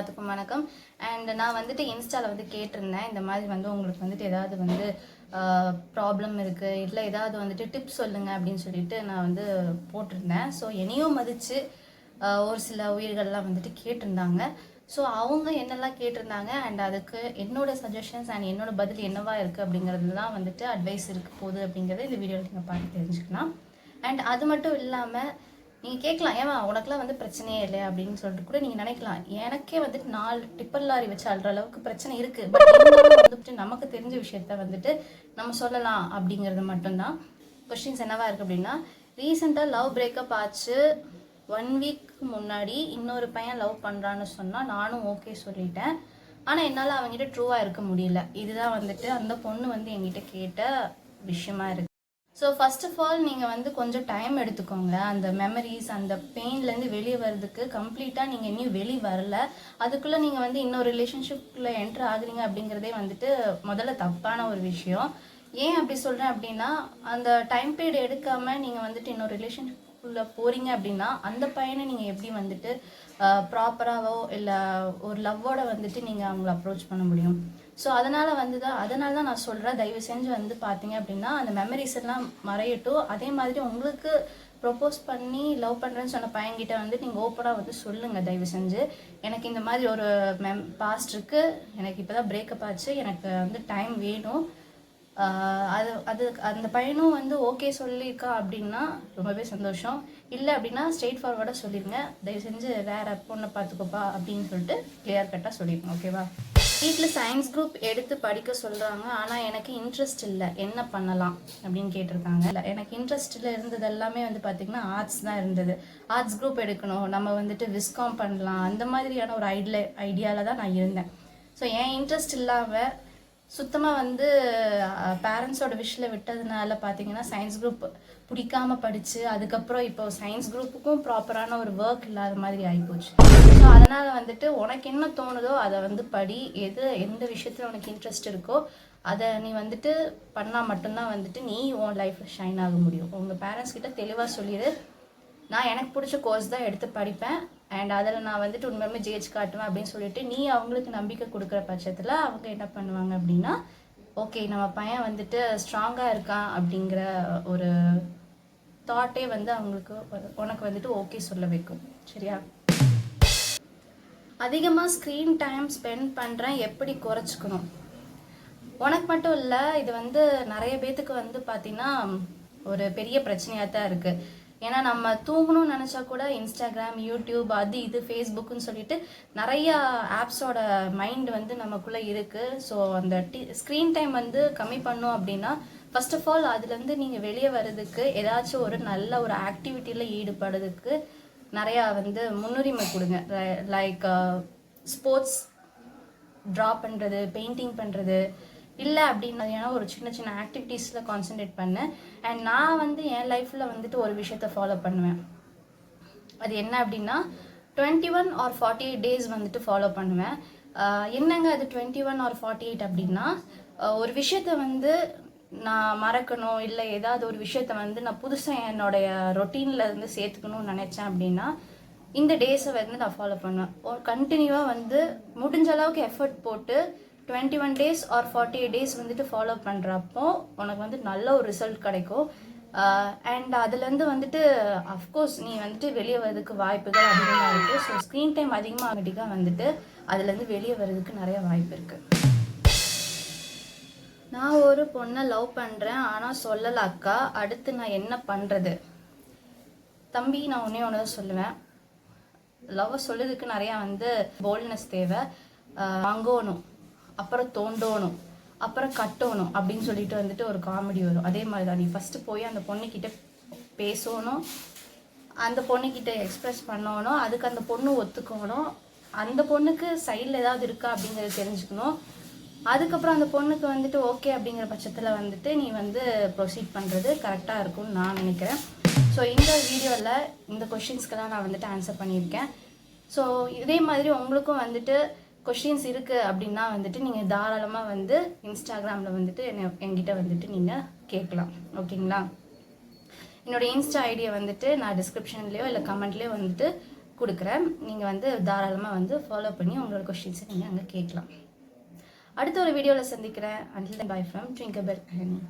எல்லாத்துக்கும் வணக்கம். அண்ட் நான் வந்துட்டு இன்ஸ்டாவில் வந்து கேட்டிருந்தேன், இந்த மாதிரி வந்து உங்களுக்கு வந்துட்டு ஏதாவது வந்து ப்ராப்ளம் இருக்குது, இல்லை ஏதாவது வந்துட்டு டிப்ஸ் சொல்லுங்கள் அப்படின்னு சொல்லிட்டு நான் வந்து போட்டிருந்தேன். ஸோ என்னையும் மதித்து ஒரு சில உயிர்கள்லாம் வந்துட்டு கேட்டிருந்தாங்க. ஸோ அவங்க என்னெல்லாம் கேட்டிருந்தாங்க அண்ட் அதுக்கு என்னோட சஜஷன்ஸ் அண்ட் என்னோட பதில் என்னவா இருக்குது அப்படிங்கிறது தான் வந்துட்டு அட்வைஸ் இருக்க போகுது அப்படிங்கிறத இந்த வீடியோவில் நீங்கள் பார்த்து தெரிஞ்சுக்கலாம். அண்ட் அது மட்டும் இல்லாமல் நீங்கள் கேட்கலாம், ஏமா உனக்குலாம் வந்து பிரச்சனையே இல்லை அப்படின்னு சொல்லிட்டு கூட நீங்கள் நினைக்கலாம். எனக்கே வந்துட்டு 4 டிப்பர் லாரி வச்சு அழுற அளவுக்கு பிரச்சனை இருக்குது. பட் வந்துட்டு நமக்கு தெரிஞ்ச விஷயத்த வந்துட்டு நம்ம சொல்லலாம் அப்படிங்கிறது மட்டும்தான். கொஸ்டின்ஸ் என்னவா இருக்குது அப்படின்னா, ரீசெண்டாக லவ் பிரேக்கப் ஆச்சு, 1 வீக் முன்னாடி இன்னொரு பையன் லவ் பண்ணுறான்னு சொன்னால் நானும் ஓகே சொல்லிட்டேன். ஆனால் என்னால் அவங்ககிட்ட ட்ரூவாக இருக்க முடியல. இதுதான் வந்துட்டு அந்த பொண்ணு வந்து என்கிட்ட கேட்ட விஷயமா இருக்குது. ஸோ ஃபர்ஸ்ட் ஆஃப் ஆல் நீங்கள் வந்து கொஞ்சம் டைம் எடுத்துக்கோங்க. அந்த மெமரிஸ் அந்த பெயின்லேருந்து வெளியே வர்றதுக்கு கம்ப்ளீட்டாக நீங்கள் இன்னும் வெளியே வரல, அதுக்குள்ளே நீங்கள் வந்து இன்னொரு ரிலேஷன்ஷிப்பில் என்ட்ரு ஆகுறீங்க அப்படிங்கிறதே வந்துட்டு முதல்ல தப்பான ஒரு விஷயம். ஏன் அப்படி சொல்கிறேன் அப்படின்னா, அந்த டைம் பீரியட் எடுக்காமல் நீங்கள் வந்துட்டு இன்னொரு ரிலேஷன்ஷிப்புக்குள்ளே போகிறீங்க அப்படின்னா அந்த பையனை நீங்கள் எப்படி வந்துட்டு ப்ராப்பராகவோ இல்லை ஒரு லவ்வோட வந்துட்டு நீங்கள் அவங்கள அப்ரோச் பண்ண முடியும்? ஸோ அதனால் தான் நான் சொல்கிறேன், தயவு செஞ்சு வந்து பார்த்தீங்க அப்படின்னா அந்த மெமரிஸ் எல்லாம் மறையட்டும். அதே மாதிரி உங்களுக்கு ப்ரொப்போஸ் பண்ணி லவ் பண்ணுறேன்னு சொன்ன பையன்கிட்ட வந்து நீங்கள் ஓப்பனாக வந்து சொல்லுங்கள். தயவு செஞ்சு எனக்கு இந்த மாதிரி ஒரு பாஸ்ட் இருக்குது, எனக்கு இப்போ தான் பிரேக்கப் ஆச்சு, எனக்கு வந்து டைம் வேணும். அந்த பையனும் வந்து ஓகே சொல்லியிருக்கா அப்படின்னா ரொம்பவே சந்தோஷம். இல்லை அப்படின்னா ஸ்ட்ரெயிட் ஃபார்வர்டாக சொல்லிடுங்க, தயவு செஞ்சு வேறு பொண்ணை பார்த்துக்கோப்பா அப்படின்னு சொல்லிட்டு கிளியர் கட்டாக சொல்லிடுங்க. ஓகேவா? வீட்டில் சயின்ஸ் குரூப் எடுத்து படிக்க சொல்கிறாங்க, ஆனால் எனக்கு இன்ட்ரெஸ்ட் இல்லை, என்ன பண்ணலாம் அப்படின்னு கேட்டிருக்காங்க. இல்லை, எனக்கு இன்ட்ரெஸ்ட்டில் இருந்தது எல்லாமே வந்து பார்த்திங்கன்னா ஆர்ட்ஸ் தான் இருந்தது. ஆர்ட்ஸ் குரூப் எடுக்கணும், நம்ம வந்துட்டு விஸ்காம் பண்ணலாம், அந்த மாதிரியான ஒரு ஐடியாவில் தான் நான் இருந்தேன். ஸோ என் இன்ட்ரெஸ்ட் இல்லாமல் சுத்தமாக வந்து பேரண்ட்ஸோட விஷயில் விட்டதுனால பார்த்தீங்கன்னா சயின்ஸ் குரூப் பிடிக்காமல் படித்து அதுக்கப்புறம் இப்போ சயின்ஸ் குரூப்புக்கும் ப்ராப்பரான ஒரு ஒர்க் இல்லாத மாதிரி ஆகிப்போச்சு. ஸோ அதனால் வந்துட்டு உனக்கு என்ன தோணுதோ அதை வந்து படி. எந்த விஷயத்தில் உனக்கு இன்ட்ரெஸ்ட் இருக்கோ அதை நீ வந்துட்டு பண்ணால் மட்டும்தான் வந்துட்டு நீ உன் லைஃப்பில் ஷைன் ஆக முடியும். உங்கள் பேரண்ட்ஸ் கிட்ட தெளிவாக சொல்லிடு, நான் எனக்கு பிடிச்ச கோர்ஸ் தான் எடுத்து படிப்பேன் அண்ட் அதில் நான் வந்துட்டு உண்மையுமே ஜெயிச்சு காட்டுவேன் அப்படின்னு சொல்லிட்டு நீ அவங்களுக்கு நம்பிக்கை கொடுக்குற பட்சத்தில் அவங்க என்ன பண்ணுவாங்க அப்படின்னா, ஓகே நம்ம பையன் வந்துட்டு ஸ்ட்ராங்காக இருக்கான் அப்படிங்கிற ஒரு தாட்டே வந்து அவங்களுக்கு உனக்கு வந்துட்டு ஓகே சொல்ல வைக்கும். சரியா? அதிகமாக ஸ்க்ரீன் டைம் ஸ்பெண்ட் பண்ணுறேன், எப்படி குறைச்சிக்கணும்? உனக்கு மட்டும் இல்லை, இது வந்து நிறைய பேத்துக்கு வந்து பார்த்திங்கன்னா ஒரு பெரிய பிரச்சனையாக தான் இருக்குது. ஏன்னா நம்ம தூங்கணும்னு நினச்சா கூட இன்ஸ்டாகிராம், யூடியூப், அது இது ஃபேஸ்புக்குன்னு சொல்லிட்டு நிறையா ஆப்ஸோட மைண்ட் வந்து நமக்குள்ளே இருக்குது. ஸோ அந்த ஸ்க்ரீன் டைம் வந்து கம்மி பண்ணோம் அப்படின்னா ஃபர்ஸ்ட் ஆஃப் ஆல் அதுலேருந்து நீங்கள் வெளியே வர்றதுக்கு ஏதாச்சும் ஒரு நல்ல ஒரு ஆக்டிவிட்டியில் ஈடுபடுறதுக்கு நிறையா வந்து முன்னுரிமை கொடுங்க. லைக் ஸ்போர்ட்ஸ் ட்ரா பண்ணுறது, பெயிண்டிங் பண்ணுறது, இல்லை அப்படின்னா ஏன்னா ஒரு சின்ன சின்ன ஆக்டிவிட்டீஸில் கான்சென்ட்ரேட் பண்ணேன். அண்ட் நான் வந்து என் லைஃப்பில் வந்துட்டு ஒரு விஷயத்த ஃபாலோ பண்ணுவேன். அது என்ன அப்படின்னா 21 or 48 டேஸ் வந்துட்டு ஃபாலோ பண்ணுவேன். என்னங்க அது 21 or 48 அப்படின்னா, ஒரு விஷயத்த வந்து நான் மறக்கணும் இல்லை ஏதாவது ஒரு விஷயத்த வந்து நான் புதுசாக என்னுடைய ரொட்டீனில் இருந்து சேர்த்துக்கணும்னு நினச்சேன் அப்படின்னா இந்த டேஸை வந்து நான் ஃபாலோ பண்ணுவேன். கண்டினியூவாக வந்து முடிஞ்ச அளவுக்கு எஃபர்ட் போட்டு 21 days or 48 days வந்துட்டு ஃபாலோ பண்ணுறப்போ உனக்கு வந்து நல்ல ஒரு ரிசல்ட் கிடைக்கும். அண்ட் அதுலேருந்து வந்துட்டு அஃப்கோர்ஸ் நீ வந்துட்டு வெளியே வர்றதுக்கு வாய்ப்புகள் அதிகமாக இருக்குது. ஸோ ஸ்க்ரீன் டைம் அதிகமாக ஆகிட்டிக்கா வந்துட்டு அதுலேருந்து வெளியே வர்றதுக்கு நிறைய வாய்ப்பு இருக்குது. நான் ஒரு பொண்ணை லவ் பண்ணுறேன் ஆனால் சொல்லலாக்கா, அடுத்து நான் என்ன பண்ணுறது? தம்பி, நான் ஒன்றே ஒன்று தான் சொல்லுவேன், லவ்வை சொல்லுறதுக்கு நிறையா வந்து போல்ட்னஸ் தேவை. வாங்கணும், அப்புறம் தோண்டணும், அப்புறம் கட்டணும் அப்படின்னு சொல்லிட்டு வந்துட்டு ஒரு காமெடி வரும். அதே மாதிரி தான் நீ ஃபஸ்ட்டு போய் அந்த பொண்ணுக்கிட்ட பேசணும், அந்த பொண்ணுக்கிட்ட எக்ஸ்ப்ரெஸ் பண்ணணும், அதுக்கு அந்த பொண்ணு ஒத்துக்கணும், அந்த பொண்ணுக்கு சைடில் ஏதாவது இருக்கா அப்படிங்கிறத தெரிஞ்சுக்கணும். அதுக்கப்புறம் அந்த பொண்ணுக்கு வந்துட்டு ஓகே அப்படிங்கிற பட்சத்தில் வந்துட்டு நீ வந்து ப்ரொசீட் பண்ணுறது கரெக்டாக இருக்கும்னு நான் நினைக்கிறேன். ஸோ இந்த வீடியோவில் இந்த கொஷின்ஸ்க்கெல்லாம் நான் வந்துட்டு ஆன்சர் பண்ணியிருக்கேன். ஸோ இதே மாதிரி உங்களுக்கும் வந்துட்டு கொஷின்ஸ் இருக்குது அப்படின்னா வந்துட்டு நீங்கள் தாராளமாக வந்து இன்ஸ்டாகிராமில் வந்துட்டு என்கிட்ட வந்துட்டு நீங்கள் கேட்கலாம். ஓகேங்களா? என்னோடய இன்ஸ்டா ஐடியை வந்துட்டு நான் டிஸ்கிரிப்ஷன்லேயோ இல்லை கமெண்ட்லேயோ வந்துட்டு கொடுக்குறேன். நீங்கள் வந்து தாராளமாக வந்து ஃபாலோ பண்ணி உங்களோட கொஸ்டின்ஸை நீங்கள் அங்கே கேட்கலாம். அடுத்த ஒரு வீடியோவில் சந்திக்கிறேன். Until then, bye from Tinkerbell Annie.